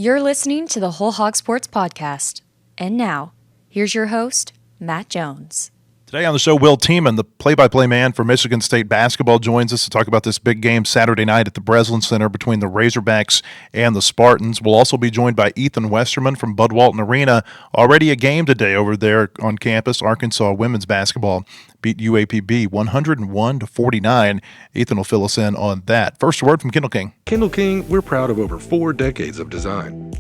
You're listening to the Whole Hog Sports Podcast. And now, here's your host, Matt Jones. Today on the show, Will Tieman, the play-by-play man for Michigan State basketball, joins us to talk about this big game Saturday night at the Breslin Center between the Razorbacks and the Spartans. We'll also be joined by Ethan Westerman from Bud Walton Arena. Already a game today over there on campus. Arkansas women's basketball beat UAPB 101-49. Ethan will fill us in on that. First word from Kendall King. Kendall King, we're proud of over 4 decades of design.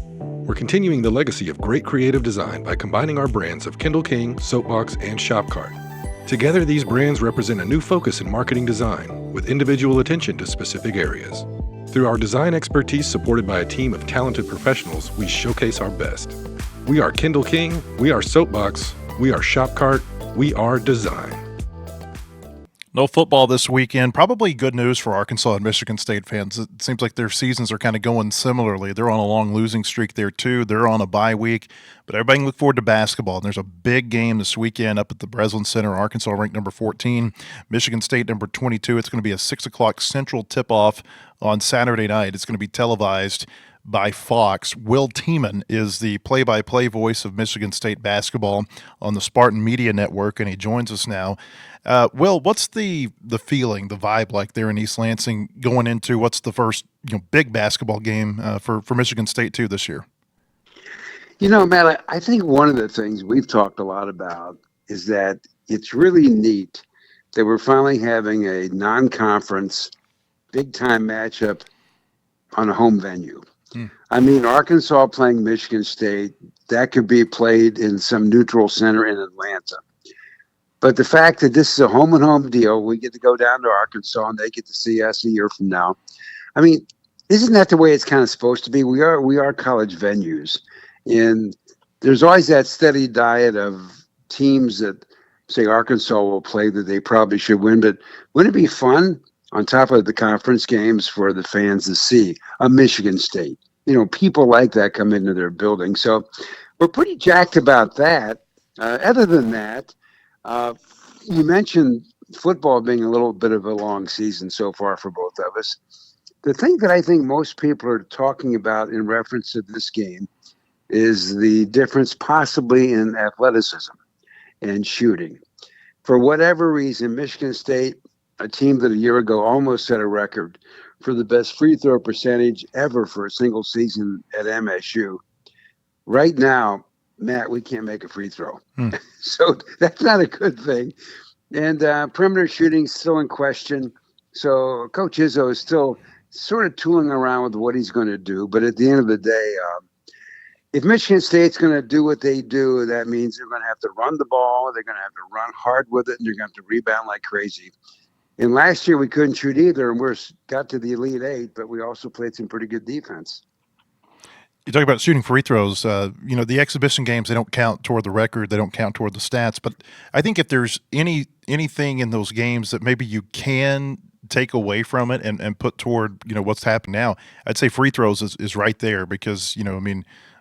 We're continuing the legacy of great creative design by combining our brands of Kendall King, Soapbox, and Shopcart. Together, these brands represent a new focus in marketing design with individual attention to specific areas. Through our design expertise supported by a team of talented professionals, we showcase our best. We are Kendall King, we are Soapbox, we are Shopcart, we are design. No football this weekend. Probably good news for Arkansas and Michigan State fans. It seems like their seasons are kind of going similarly. They're on a long losing streak there, too. They're on a bye week. But everybody can look forward to basketball. And there's a big game this weekend up at the Breslin Center. Arkansas ranked number 14, Michigan State number 22. It's going to be a 6 o'clock Central tip-off on Saturday night. It's going to be televised by Fox. Will Tieman is the play-by-play voice of Michigan State basketball on the Spartan Media Network, and he joins us now. Will, what's the feeling, the vibe like there in East Lansing going into what's the first big basketball game for Michigan State too this year? Matt, I think one of the things we've talked a lot about is that it's really neat that we're finally having a non-conference big-time matchup on a home venue. I mean, Arkansas playing Michigan State, that could be played in some neutral center in Atlanta. But the fact that this is a home-and-home deal, we get to go down to Arkansas and they get to see us a year from now. I mean, isn't that the way it's kind of supposed to be? We are college venues. And there's always that steady diet of teams that say Arkansas will play that they probably should win. But wouldn't it be fun on top of the conference games for the fans to see a Michigan State? People like that come into their building. So we're pretty jacked about that. Other than that, you mentioned football being a little bit of a long season so far for both of us. The thing that I think most people are talking about in reference to this game is the difference possibly in athleticism and shooting. For whatever reason, Michigan State, a team that a year ago almost set a record for the best free throw percentage ever for a single season at MSU. Right now, Matt, we can't make a free throw. So that's not a good thing. And perimeter shooting is still in question. So Coach Izzo is still sort of tooling around with what he's going to do. But at the end of the day, if Michigan State's going to do what they do, that means they're going to have to run the ball. They're going to have to run hard with it, and they're going to have to rebound like crazy. And last year we couldn't shoot either, and we got to the Elite Eight, but we also played some pretty good defense. You talk about shooting free throws. The exhibition games, they don't count toward the record. They don't count toward the stats. But I think if there's anything in those games that maybe you can take away from it and put toward, what's happened now, I'd say free throws is right there because,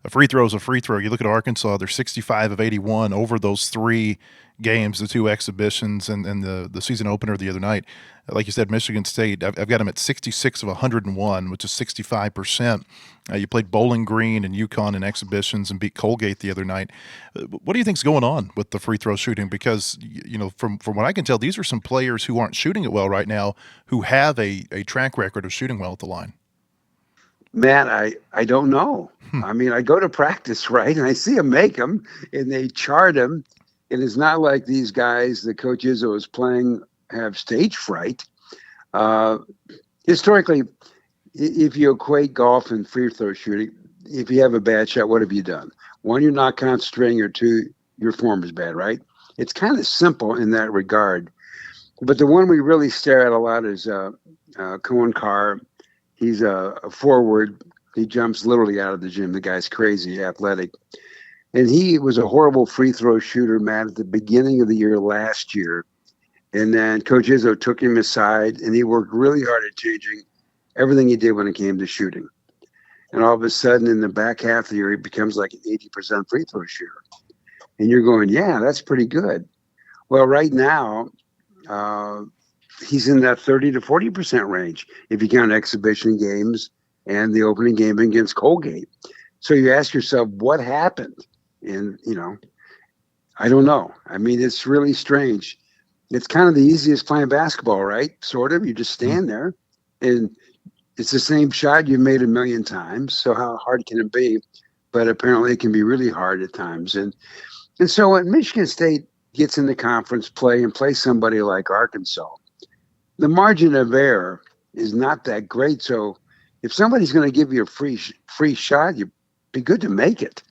a free throw is a free throw. You look at Arkansas, they're 65 of 81 over those 3 games, the 2 exhibitions and the season opener the other night. Like you said, Michigan State, I've got them at 66 of 101, which is 65%. You played Bowling Green and UConn in exhibitions and beat Colgate the other night. What do you think's going on with the free throw shooting? Because, from what I can tell, these are some players who aren't shooting it well right now who have a track record of shooting well at the line. Matt, I don't know. I mean, I go to practice, right, and I see them make them, and they chart them, and it's not like these guys that Coach Izzo is playing have stage fright. Historically, if you equate golf and free throw shooting, if you have a bad shot, what have you done? 1, you're not concentrating, or 2, your form is bad, right? It's kind of simple in that regard. But the one we really stare at a lot is Cohen Carr. He's a forward. He jumps literally out of the gym. The guy's crazy athletic. And he was a horrible free throw shooter, Matt, at the beginning of the year last year. And then Coach Izzo took him aside, and he worked really hard at changing everything he did when it came to shooting. And all of a sudden, in the back half of the year, he becomes like an 80% free throw shooter. And you're going, yeah, that's pretty good. Well, right now, he's in that 30 to 40% range if you count exhibition games and the opening game against Colgate. So you ask yourself, what happened? And, I don't know. I mean, it's really strange. It's kind of the easiest playing basketball, right? Sort of. You just stand there and it's the same shot you've made a million times. So how hard can it be? But apparently it can be really hard at times. And so when Michigan State gets into conference play and plays somebody like Arkansas, the margin of error is not that great. So if somebody's going to give you a free shot, you'd be good to make it.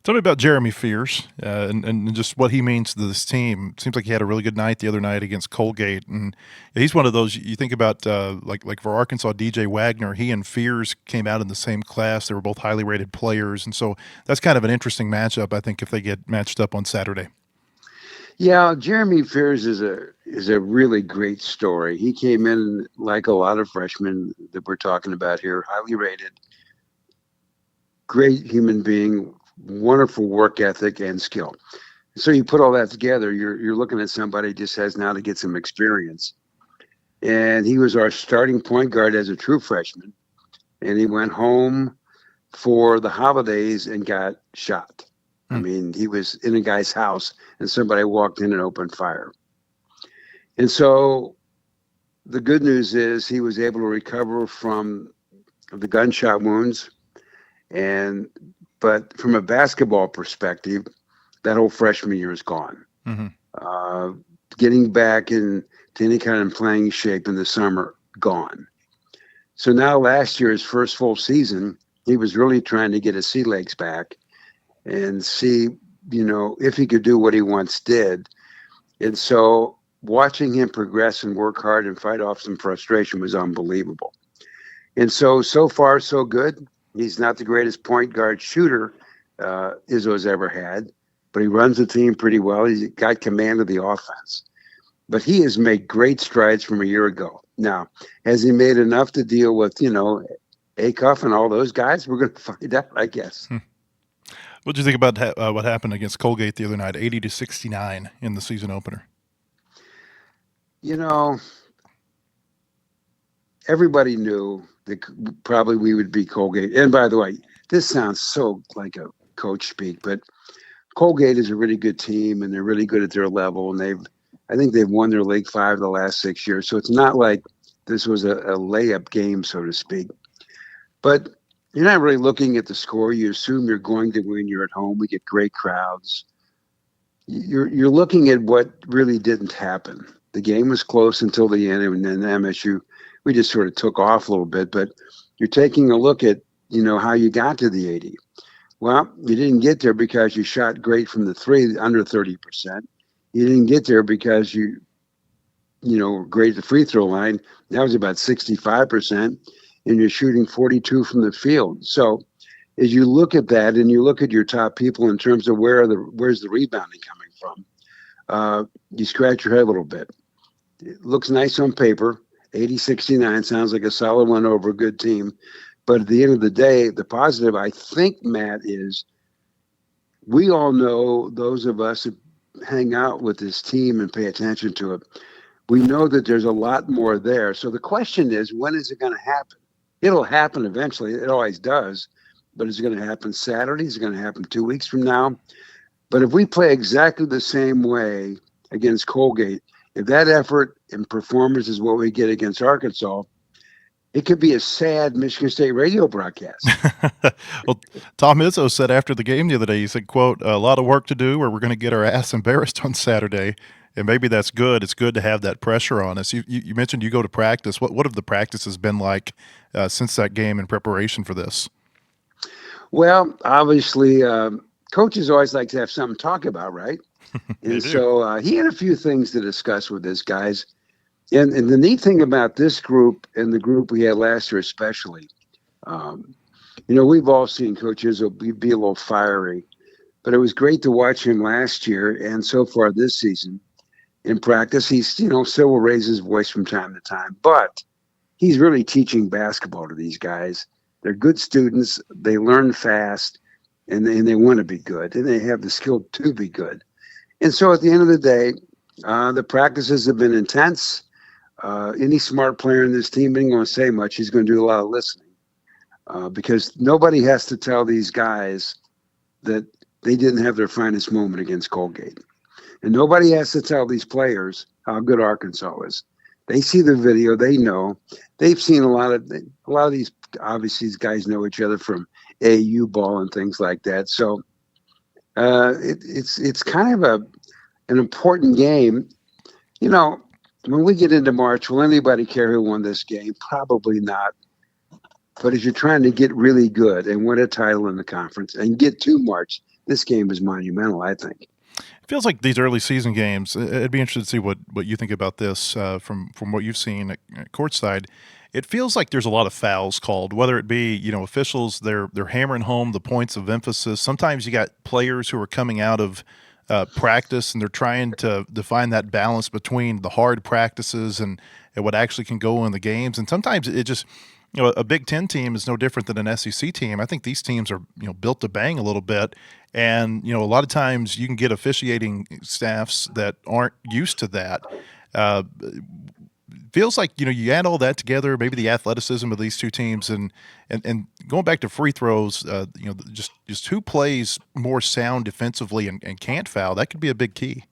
Tell me about Jeremy Fears and just what he means to this team. It seems like he had a really good night the other night against Colgate, and he's one of those you think about like for Arkansas, DJ Wagner. He and Fears came out in the same class. They were both highly rated players, and so that's kind of an interesting matchup, I think, if they get matched up on Saturday. Yeah, Jeremy Fears is a really great story. He came in like a lot of freshmen that we're talking about here, highly rated, great human being, wonderful work ethic and skill. So you put all that together, you're looking at somebody who just has now to get some experience. And he was our starting point guard as a true freshman. And he went home for the holidays and got shot. I mean, he was in a guy's house and somebody walked in and opened fire. And so the good news is he was able to recover from the gunshot wounds. But from a basketball perspective, that whole freshman year is gone. Getting back into any kind of playing shape in the summer, gone. So now last year, his first full season, he was really trying to get his sea legs back and see, if he could do what he once did. And so watching him progress and work hard and fight off some frustration was unbelievable. And so far, so good. He's not the greatest point guard shooter Izzo's ever had, but he runs the team pretty well. He's got command of the offense. But he has made great strides from a year ago. Now, has he made enough to deal with, Acuff and all those guys? We're going to find out, I guess. What did you think about what happened against Colgate the other night, 80-69 in the season opener? Everybody knew that probably we would beat Colgate. And by the way, this sounds so like a coach speak, but Colgate is a really good team and they're really good at their level. And I think they've won their League 5 the last 6 years. So it's not like this was a layup game, so to speak. But you're not really looking at the score. You assume you're going to win. You're at home. We get great crowds. You're looking at what really didn't happen. The game was close until the end, and then MSU, we just sort of took off a little bit. But you're taking a look at, how you got to the 80. Well, you didn't get there because you shot great from the three, under 30%. You didn't get there because you great at the free throw line. That was about 65%, and you're shooting 42 from the field. So as you look at that and you look at your top people in terms of where's the rebounding coming from, you scratch your head a little bit. It looks nice on paper. 80-69 sounds like a solid one over a good team. But at the end of the day, the positive, I think, Matt, is we all know, those of us who hang out with this team and pay attention to it, we know that there's a lot more there. So the question is, when is it going to happen? It'll happen eventually. It always does. But is it going to happen Saturday? Is it going to happen 2 weeks from now? But if we play exactly the same way against Colgate, if that effort and performance is what we get against Arkansas, it could be a sad Michigan State radio broadcast. Well, Tom Izzo said after the game the other day, he said, quote, a lot of work to do or we're going to get our ass embarrassed on Saturday. And maybe that's good. It's good to have that pressure on us. You mentioned you go to practice. What have the practices been like since that game in preparation for this? Well, obviously, coaches always like to have something to talk about, right? And so he had a few things to discuss with his guys. And the neat thing about this group and the group we had last year especially, we've all seen coaches be a little fiery, but it was great to watch him last year and so far this season. In practice, he's, still will raise his voice from time to time, but he's really teaching basketball to these guys. They're good students. They learn fast, and they want to be good, and they have the skill to be good. And so at the end of the day, the practices have been intense. Any smart player in this team isn't going to say much. He's going to do a lot of listening. because nobody has to tell these guys that they didn't have their finest moment against Colgate. And nobody has to tell these players how good Arkansas is. They see the video. They know. They've seen a lot of these. Obviously, these guys know each other from AAU ball and things like that. So it's kind of an important game. You know, when we get into March, will anybody care who won this game? Probably not. But if you're trying to get really good and win a title in the conference and get to March, this game is monumental, I think. It feels like these early season games. I'd be interested to see what you think about this from what you've seen at courtside. It feels like there's a lot of fouls called, whether it be officials they're hammering home the points of emphasis. Sometimes you got players who are coming out of practice and they're trying to define that balance between the hard practices and what actually can go in the games. And sometimes it just a Big Ten team is no different than an SEC team. I think these teams are built to bang a little bit, and a lot of times you can get officiating staffs that aren't used to that. Feels like you add all that together, maybe the athleticism of these two teams, and going back to free throws, just who plays more sound defensively and can't foul. That could be a big key.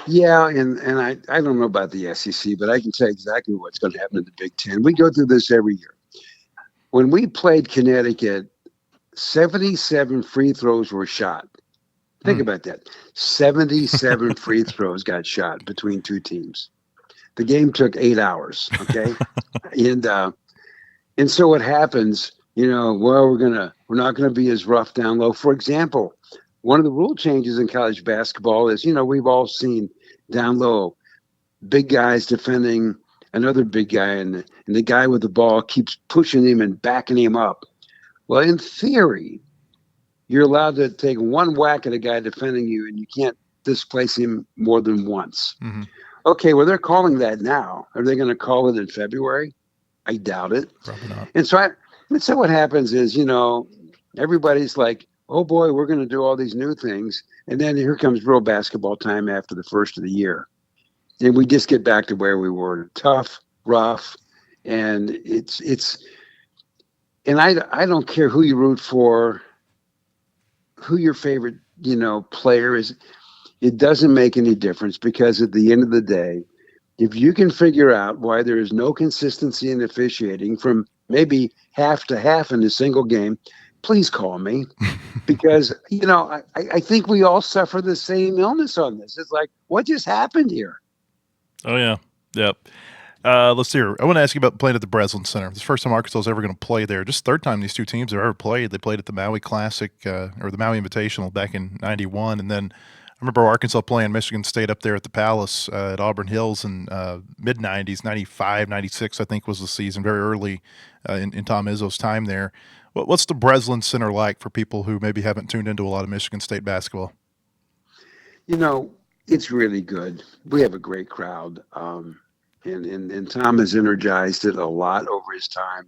Yeah, and I don't know about the SEC, but I can tell you exactly what's going to happen in the Big Ten. We go through this every year. When we played Connecticut, 77 free throws were shot. Think about that. 77 free throws got shot between two teams. The game took 8 hours, okay? and so what happens, we're not gonna be as rough down low. For example, one of the rule changes in college basketball is, we've all seen down low, big guys defending another big guy, and the guy with the ball keeps pushing him and backing him up. Well, in theory, you're allowed to take one whack at a guy defending you, and you can't displace him more than once. Mm-hmm. Okay, well, they're calling that now. Are they going to call it in February? I doubt it. Probably not. And so what happens is, everybody's like, oh boy, we're going to do all these new things. And then here comes real basketball time after the first of the year. And we just get back to where we were, tough, rough. And and I don't care who you root for, who your favorite, player is. It doesn't make any difference, because at the end of the day, if you can figure out why there is no consistency in officiating from maybe half to half in a single game, please call me, because, I think we all suffer the same illness on this. It's like, what just happened here? Oh, yeah. Yep. Let's see here. I want to ask you about playing at the Breslin Center. It's the first time Arkansas is ever going to play there. Just third time these two teams have ever played. They played at the Maui Classic or the Maui Invitational back in '91. And then I remember Arkansas playing Michigan State up there at the Palace at Auburn Hills in mid-'90s, 95, 96, I think was the season, very early in Tom Izzo's time there. What's the Breslin Center like for people who maybe haven't tuned into a lot of Michigan State basketball? It's really good. We have a great crowd. And Tom has energized it a lot over his time.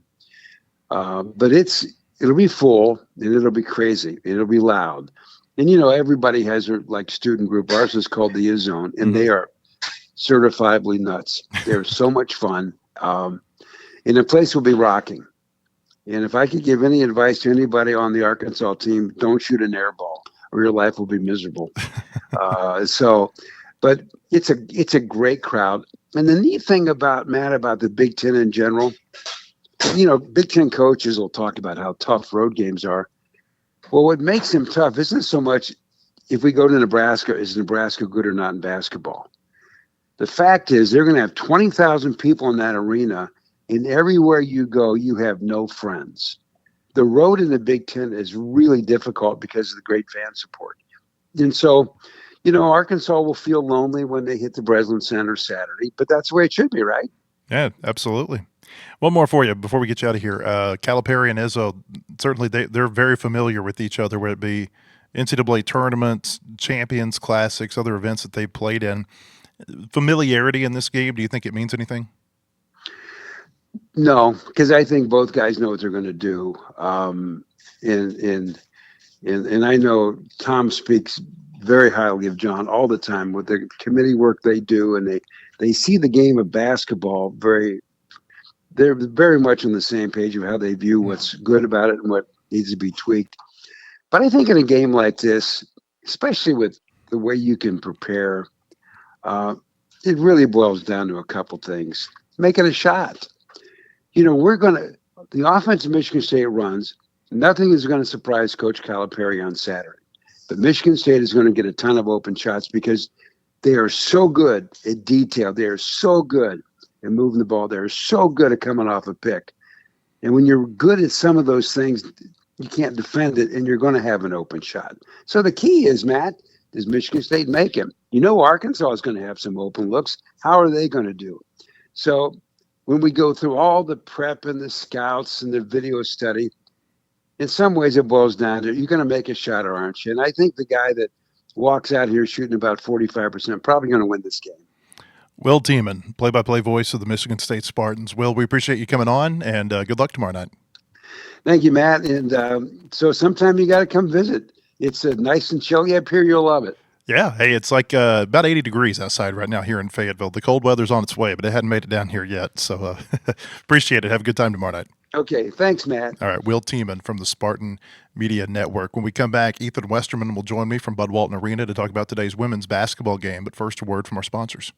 But it'll be full, and it'll be crazy. It'll be loud. And, everybody has their student group. Ours is called the Izzone, and they are certifiably nuts. They're so much fun. And the place will be rocking. And if I could give any advice to anybody on the Arkansas team, don't shoot an air ball, or your life will be miserable. But it's a great crowd. And the neat thing about the Big Ten in general, Big Ten coaches will talk about how tough road games are. Well, what makes them tough isn't so much if we go to Nebraska, is Nebraska good or not in basketball? The fact is they're going to have 20,000 people in that arena, and everywhere you go, you have no friends. The road in the Big Ten is really difficult because of the great fan support. And so, Arkansas will feel lonely when they hit the Breslin Center Saturday, but that's the way it should be, right? Yeah, absolutely. One more for you before we get you out of here. Calipari and Izzo, certainly they're very familiar with each other, whether it be NCAA tournaments, champions, classics, other events that they've played in. Familiarity in this game, do you think it means anything? No, because I think both guys know what they're going to do. And I know Tom speaks very highly of John all the time with the committee work they do, and they see the game of basketball very, they're very much on the same page of how they view what's good about it and what needs to be tweaked. But I think in a game like this, especially with the way you can prepare, uh, it really boils down to a couple things. Making a shot. The offense Michigan State runs, nothing is going to surprise Coach Calipari on Saturday. But Michigan State is going to get a ton of open shots because they are so good at detail. They are so good at moving the ball. They're so good at coming off a pick. And when you're good at some of those things, you can't defend it, and you're going to have an open shot. So the key is, Matt, does Michigan State make him? Arkansas is going to have some open looks. How are they going to do? So when we go through all the prep and the scouts and the video study, in some ways it boils down to you're going to make a shot or aren't you? And I think the guy that walks out here shooting about 45% probably going to win this game. Will Tieman, play-by-play voice of the Michigan State Spartans. Will, we appreciate you coming on, and good luck tomorrow night. Thank you, Matt. And so sometime you got to come visit. It's nice and chilly up here. You'll love it. Yeah. Hey, it's like about 80 degrees outside right now here in Fayetteville. The cold weather's on its way, but it hadn't made it down here yet. So appreciate it. Have a good time tomorrow night. Okay. Thanks, Matt. All right. Will Tieman from the Spartan Media Network. When we come back, Ethan Westerman will join me from Bud Walton Arena to talk about today's women's basketball game. But first, a word from our sponsors.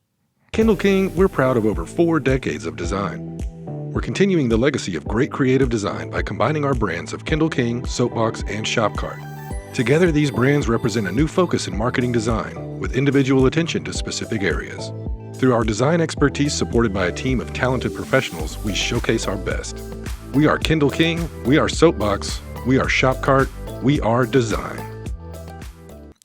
Kindle King, we're proud of over 4 decades of design. We're continuing the legacy of great creative design by combining our brands of Kindle King, Soapbox, and Shopcart. Together, these brands represent a new focus in marketing design, with individual attention to specific areas. Through our design expertise supported by a team of talented professionals, we showcase our best. We are Kindle King, we are Soapbox, we are Shopcart, we are design.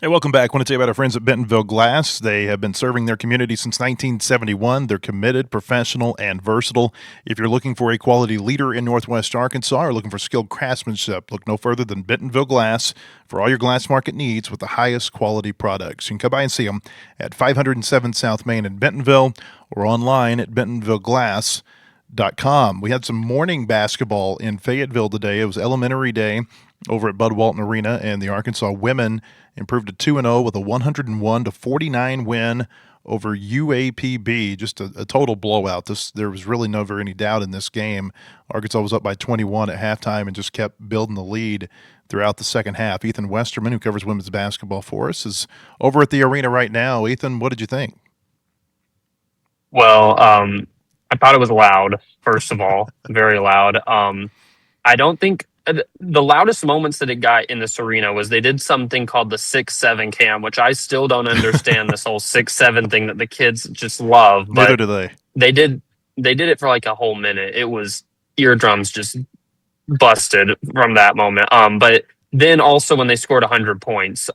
Hey, welcome back. I want to tell you about our friends at Bentonville Glass. They have been serving their community since 1971. They're committed, professional, and versatile. If you're looking for a quality leader in Northwest Arkansas or looking for skilled craftsmanship, look no further than Bentonville Glass for all your glass market needs with the highest quality products. You can come by and see them at 507 South Main in Bentonville or online at bentonvilleglass.com. We had some morning basketball in Fayetteville today. It was elementary day over at Bud Walton Arena, and the Arkansas women improved to 2-0 with a 101-49 win over UAPB. Just a total blowout. There was really never any doubt in this game. Arkansas was up by 21 at halftime and just kept building the lead throughout the second half. Ethan Westerman, who covers women's basketball for us, is over at the arena right now. Ethan, what did you think? Well, I thought it was loud, first of all, very loud. I don't think the loudest moments that it got in this arena was they did something called the 6-7 cam, which I still don't understand this whole 6-7 thing that the kids just love. But neither do they. They did it for like a whole minute. It was eardrums just busted from that moment. But then also when they scored 100 points,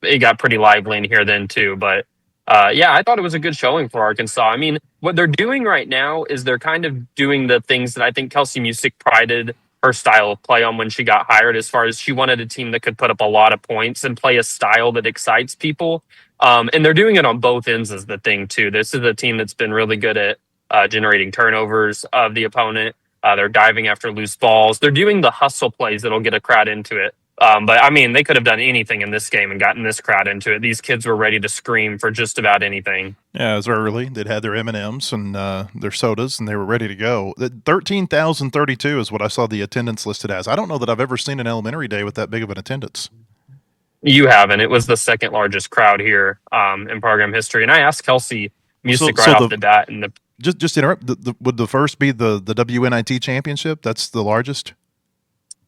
it got pretty lively in here then too. But yeah, I thought it was a good showing for Arkansas. I mean, what they're doing right now is they're kind of doing the things that I think Kelsey Music prided her style of play on when she got hired, as far as she wanted a team that could put up a lot of points and play a style that excites people. And they're doing it on both ends is the thing too. This is a team that's been really good at generating turnovers of the opponent. They're diving after loose balls. They're doing the hustle plays that'll get a crowd into it. But I mean, they could have done anything in this game and gotten this crowd into it. These kids were ready to scream for just about anything. Yeah, it was early. They'd had their M&Ms and their sodas, and they were ready to go. 13,032 is what I saw the attendance listed as. I don't know that I've ever seen an elementary day with that big of an attendance. You haven't. It was the second largest crowd here in program history. And I asked Kelsey Music off the bat. And just interrupt. Would the first be the WNIT championship? That's the largest?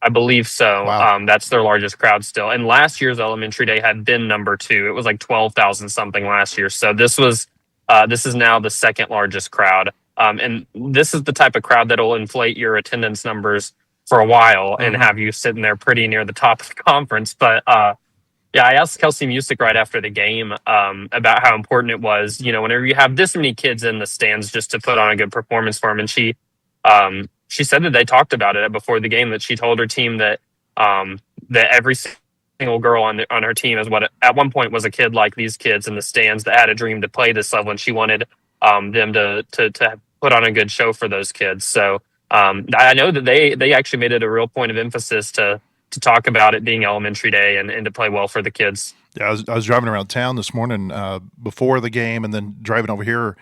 I believe so. Wow. That's their largest crowd still. And last year's elementary day had been number 2. It was like 12,000 something last year. So this is now the second largest crowd. And this is the type of crowd that will inflate your attendance numbers for a while and have you sitting there pretty near the top of the conference. But yeah, I asked Kelsey Music right after the game about how important it was, whenever you have this many kids in the stands just to put on a good performance for them. And she said that they talked about it before the game, that she told her team that that every single girl on her team at one point was a kid like these kids in the stands that had a dream to play this level, and she wanted them to put on a good show for those kids. So I know that they actually made it a real point of emphasis to talk about it being elementary day and to play well for the kids. Yeah, I was driving around town this morning before the game, and then driving over here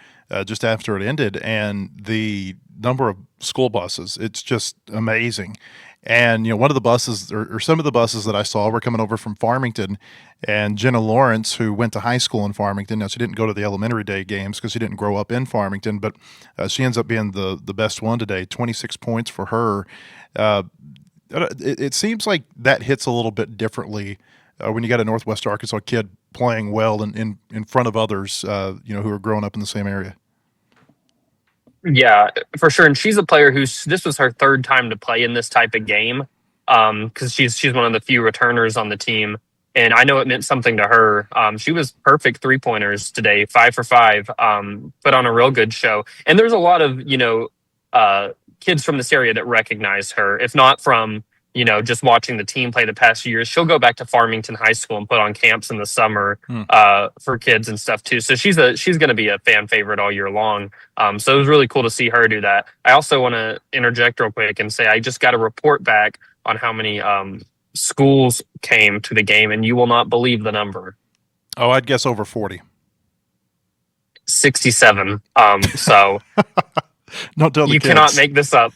just after it ended, and the number of school buses, it's just amazing. And one of the buses, or some of the buses that I saw, were coming over from Farmington, and Jenna Lawrence, who went to high school in Farmington. Now, she didn't go to the elementary day games because she didn't grow up in Farmington, but she ends up being the best one today. 26 points for her. Uh, it seems like that hits a little bit differently when you got a Northwest Arkansas kid playing well in front of others, who are growing up in the same area. Yeah, for sure. And she's a player this was her third time to play in this type of game, because she's one of the few returners on the team. And I know it meant something to her. She was perfect 3-pointers today, 5 for 5, put on a real good show. And there's a lot of, kids from this area that recognize her, if not from, just watching the team play the past few years. She'll go back to Farmington High School and put on camps in the summer for kids and stuff too. So she's going to be a fan favorite all year long. So it was really cool to see her do that. I also want to interject real quick and say I just got a report back on how many schools came to the game, and you will not believe the number. Oh, I'd guess over 40. 67. So don't tell the you kids. cannot make this up.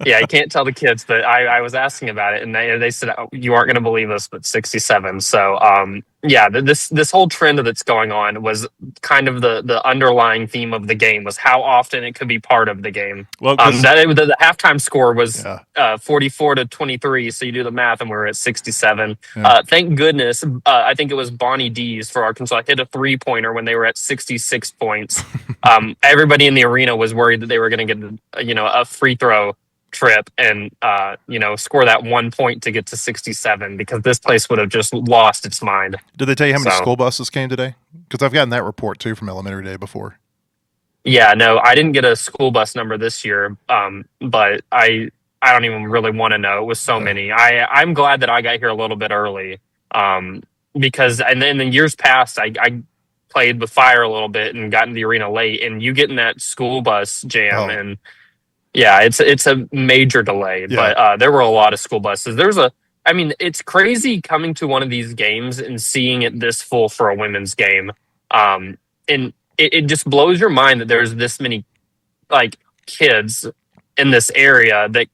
Yeah, you can't tell the kids, but I was asking about it, and they said, oh, you aren't going to believe this, but 67. So, this whole trend that's going on was kind of the underlying theme of the game, was how often it could be part of the game. Well, the halftime score was 44-23, so you do the math, and we're at 67. Yeah. Thank goodness, I think it was Bonnie Dees for Arkansas hit a 3-pointer when they were at 66 points. Everybody in the arena was worried that they were going to get a free throw trip and score that 1 point to get to 67, because this place would have just lost its mind. Did they tell you how many school buses came today? Because I've gotten that report too from elementary day before. Yeah, no, I didn't get a school bus number this year, but I don't even really want to know. It was so many. I'm glad that I got here a little bit early, because and then in years past I played with fire a little bit and got in the arena late, and you get in that school bus jam and yeah, it's a major delay. Yeah. But there were a lot of school buses. It's crazy coming to one of these games and seeing it this full for a women's game. And it just blows your mind that there's this many kids in this area that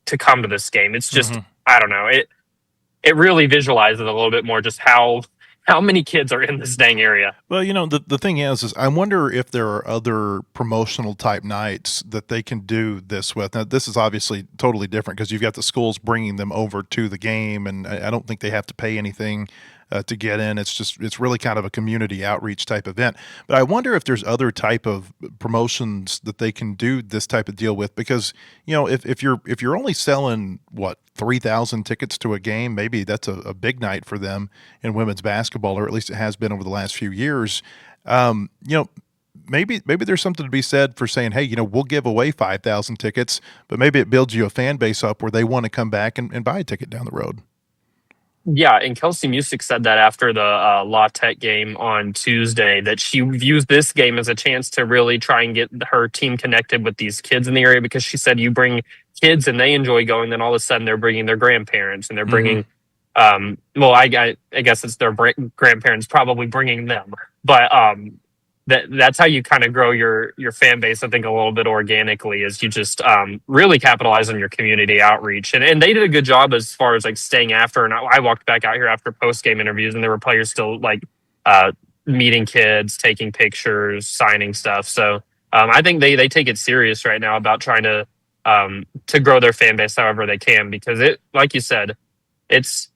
to come to this game. It's just, I don't know. It really visualizes a little bit more just how many kids are in this dang area. Well, the thing is I wonder if there are other promotional type nights that they can do this with. Now, this is obviously totally different because you've got the schools bringing them over to the game, and I don't think they have to pay anything to get in. It's really kind of a community outreach type event. But I wonder if there's other type of promotions that they can do this type of deal with, because if you're only selling 3,000 tickets to a game, maybe that's a big night for them in women's basketball, or at least it has been over the last few years. Maybe there's something to be said for saying, hey, we'll give away 5,000 tickets, but maybe it builds you a fan base up where they want to come back and buy a ticket down the road. Yeah, and Kelsey Music said that after the La Tech game on Tuesday, that she views this game as a chance to really try and get her team connected with these kids in the area, because she said you bring kids and they enjoy going, then all of a sudden they're bringing their grandparents and they're bringing, I guess it's their grandparents probably bringing them. But that's how you kind of grow your fan base, I think, a little bit organically, is you just really capitalize on your community outreach. And they did a good job as far as staying after. And I walked back out here after post-game interviews, and there were players still meeting kids, taking pictures, signing stuff. So I think they take it serious right now about trying to grow their fan base however they can, because it, like you said, it's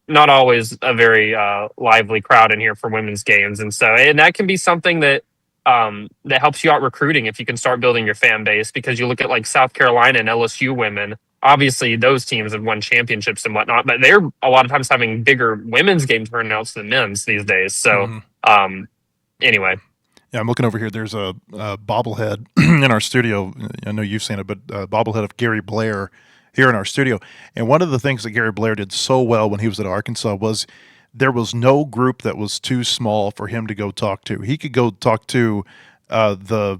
not always a very lively crowd in here for women's games. And that can be something that helps you out recruiting if you can start building your fan base, because you look at South Carolina and LSU women, obviously those teams have won championships and whatnot, but they're a lot of times having bigger women's game turnouts than men's these days. So anyway. Yeah, I'm looking over here. There's a bobblehead in our studio. I know you've seen it, but a bobblehead of Gary Blair here in our studio. And one of the things that Gary Blair did so well when he was at Arkansas was there was no group that was too small for him to go talk to. He could go talk to the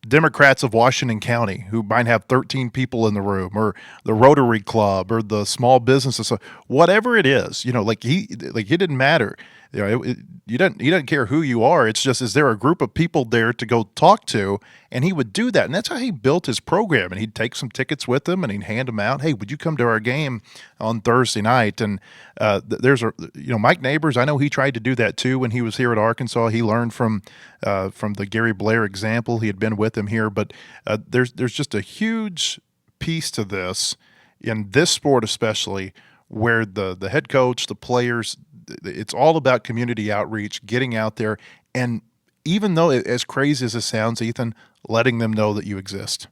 Democrats of Washington County who might have 13 people in the room, or the Rotary Club, or the small businesses, whatever it is, like it didn't matter. He doesn't care who you are. It's just, is there a group of people there to go talk to? And he would do that. And that's how he built his program. And he'd take some tickets with him and he'd hand them out. Hey, would you come to our game on Thursday night? And there's Mike Neighbors. I know he tried to do that too when he was here at Arkansas. He learned from the Gary Blair example. He had been with him here. But there's just a huge piece to this, in this sport especially, where the head coach, the players, it's all about community outreach, getting out there, and even though, as crazy as it sounds, Ethan, letting them know that you exist.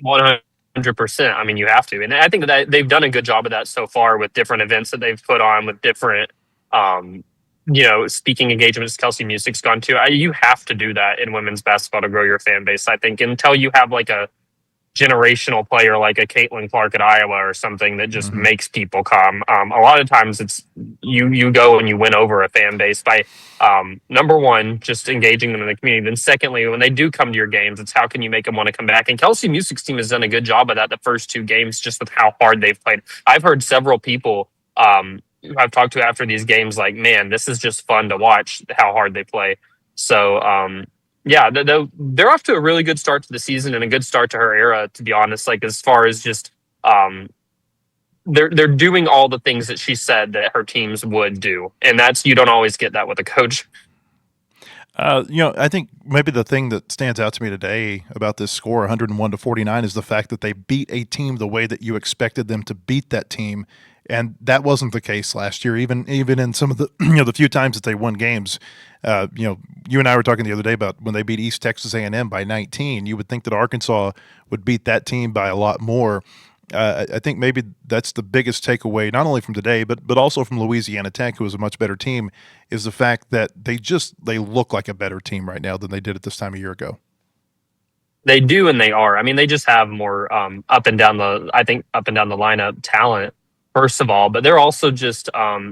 100%. I mean, you have to. And I think that they've done a good job of that so far with different events that they've put on, with different, speaking engagements Kelsey Music's gone to. You have to do that in women's basketball to grow your fan base, I think, until you have like a generational player like a Caitlin Clark at Iowa or something that just makes people come. A lot of times it's you go and you win over a fan base by number one, just engaging them in the community. Then secondly, when they do come to your games, it's how can you make them want to come back? And Kelsey Music's team has done a good job of that the first two games, just with how hard they've played. I've heard several people who I've talked to after these games like, man, this is just fun to watch how hard they play. So yeah, they're off to a really good start to the season and a good start to her era, to be honest. Like, as far as just they're doing all the things that she said that her teams would do, and that's, you don't always get that with a coach. I think maybe the thing that stands out to me today about this score, 101-49, is the fact that they beat a team the way that you expected them to beat that team. And that wasn't the case last year, even in some of the the few times that they won games. You and I were talking the other day about when they beat East Texas A&M by 19. You would think that Arkansas would beat that team by a lot more. I think maybe that's the biggest takeaway, not only from today, but also from Louisiana Tech, who is a much better team, is the fact that they look like a better team right now than they did at this time a year ago. They do, and they are. I mean, they just have more up and down the lineup talent, first of all, but they're also just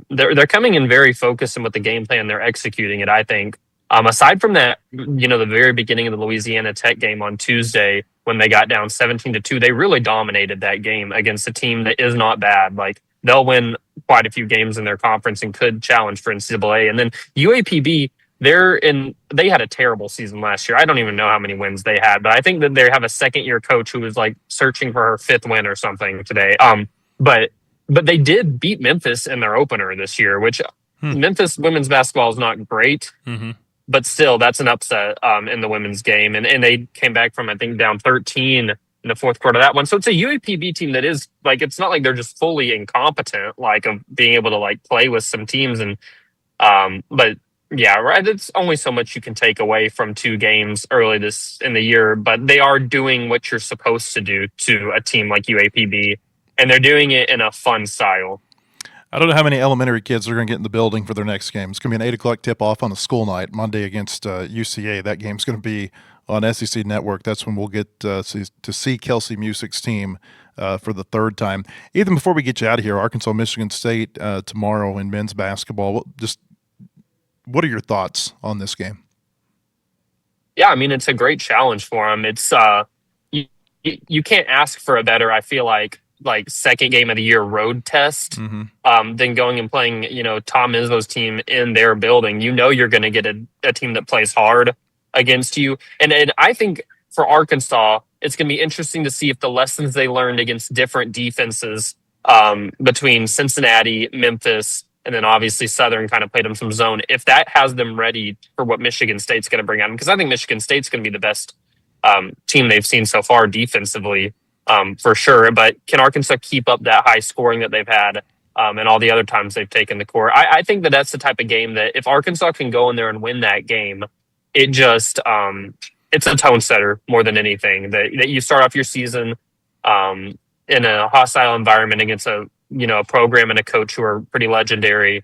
they're coming in very focused, and with the game plan, they're executing it, I think. Aside from that, the very beginning of the Louisiana Tech game on Tuesday, when they got down 17-2, they really dominated that game against a team that is not bad. Like, they'll win quite a few games in their conference and could challenge for NCAA. And then UAPB, they had a terrible season last year. I don't even know how many wins they had, but I think that they have a second-year coach who was like searching for her fifth win or something today. But they did beat Memphis in their opener this year, which Memphis women's basketball is not great. Mm-hmm. But still, that's an upset in the women's game. And they came back from, I think, down 13 in the fourth quarter of that one. So it's a UAPB team that is, like, it's not like they're just fully incompetent, like, of being able to, like, play with some teams. And but, yeah, right, it's only so much you can take away from two games early this in the year. But they are doing what you're supposed to do to a team like UAPB. And they're doing it in a fun style. I don't know how many elementary kids are going to get in the building for their next game. It's going to be an 8 o'clock tip-off on a school night, Monday against UCA. That game's going to be on SEC Network. That's when we'll get to see Kelsey Music's team for the third time. Ethan, before we get you out of here, Arkansas-Michigan State tomorrow in men's basketball. What are your thoughts on this game? Yeah, I mean, it's a great challenge for them. It's you can't ask for a better, I feel like second game of the year road test than going and playing, Tom Izzo's team in their building. You're going to get a team that plays hard against you. And I think for Arkansas, it's going to be interesting to see if the lessons they learned against different defenses between Cincinnati, Memphis, and then obviously Southern kind of played them some zone, if that has them ready for what Michigan State's going to bring on. Because I think Michigan State's going to be the best team they've seen so far defensively. For sure, but can Arkansas keep up that high scoring that they've had and all the other times they've taken the court? I think that's the type of game that if Arkansas can go in there and win that game, it just it's a tone setter more than anything. That you start off your season in a hostile environment against a program and a coach who are pretty legendary.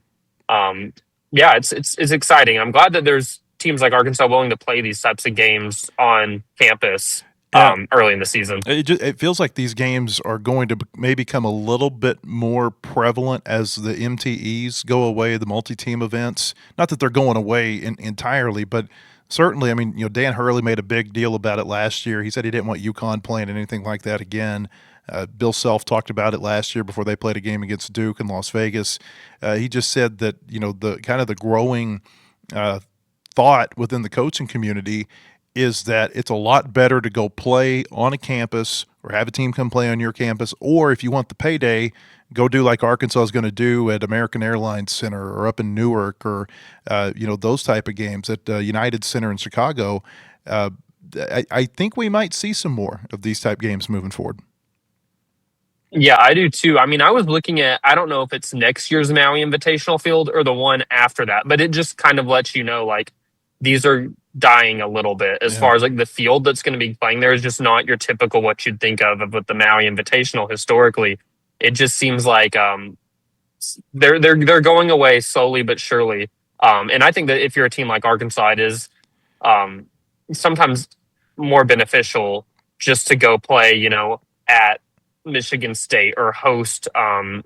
It's exciting. I'm glad that there's teams like Arkansas willing to play these types of games on campus. Early in the season. It feels like these games are going to maybe become a little bit more prevalent as the MTEs go away, the multi-team events. Not that they're going away entirely, but certainly, I mean, Dan Hurley made a big deal about it last year. He said he didn't want UConn playing anything like that again. Bill Self talked about it last year before they played a game against Duke in Las Vegas. He just said that the kind of the growing thought within the coaching community is that it's a lot better to go play on a campus or have a team come play on your campus, or if you want the payday, go do like Arkansas is going to do at American Airlines Center or up in Newark or those type of games at United Center in Chicago. I think we might see some more of these type games moving forward. Yeah, I do too. I mean, I was looking at, I don't know if it's next year's Maui Invitational Field or the one after that, but it just kind of lets you know, like, these are dying a little bit as far as like the field that's going to be playing there is just not your typical what you'd think of with the Maui Invitational historically. It just seems like they're going away slowly but surely. And I think that if you're a team like Arkansas, it is sometimes more beneficial just to go play, at Michigan State or host. I'm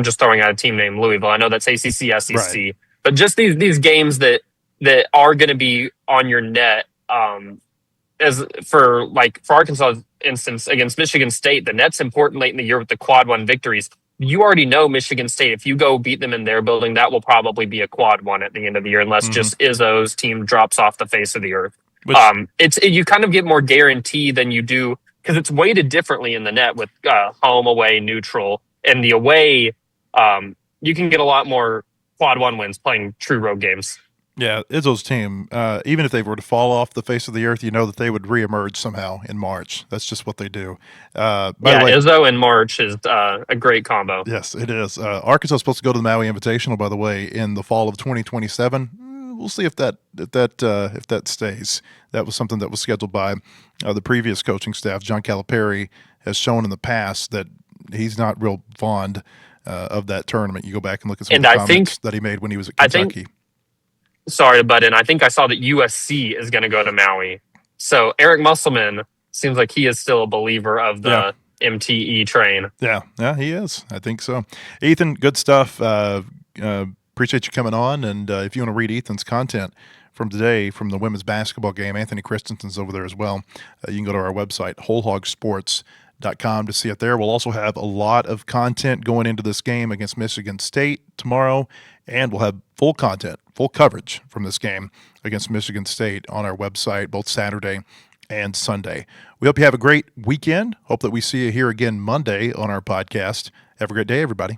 just throwing out a team named Louisville. I know that's ACC, SEC, right. But just these games that are going to be on your net. As for Arkansas instance against Michigan State, the net's important late in the year with the quad one victories. You already know Michigan State. If you go beat them in their building, that will probably be a quad one at the end of the year, unless just Izzo's team drops off the face of the earth. You kind of get more guarantee than you do because it's weighted differently in the net with home, away, neutral, and the away. You can get a lot more quad one wins playing true road games. Yeah, Izzo's team, even if they were to fall off the face of the earth, that they would reemerge somehow in March. That's just what they do. By the way, Izzo in March is a great combo. Yes, it is. Arkansas is supposed to go to the Maui Invitational, by the way, in the fall of 2027. We'll see if that stays. That was something that was scheduled by the previous coaching staff. John Calipari has shown in the past that he's not real fond of that tournament. You go back and look at some of the comments that he made when he was at Kentucky. Sorry to butt in. I think I saw that USC is going to go to Maui. So Eric Musselman seems like he is still a believer of the MTE train. Yeah, he is. I think so. Ethan, good stuff. Appreciate you coming on. And if you want to read Ethan's content from today from the women's basketball game, Anthony Christensen's over there as well. You can go to our website, wholehogsports.com, to see it there. We'll also have a lot of content going into this game against Michigan State tomorrow, and we'll have full content, full coverage from this game against Michigan State on our website both Saturday and Sunday. We hope you have a great weekend. Hope that we see you here again Monday on our podcast. Have a great day, everybody.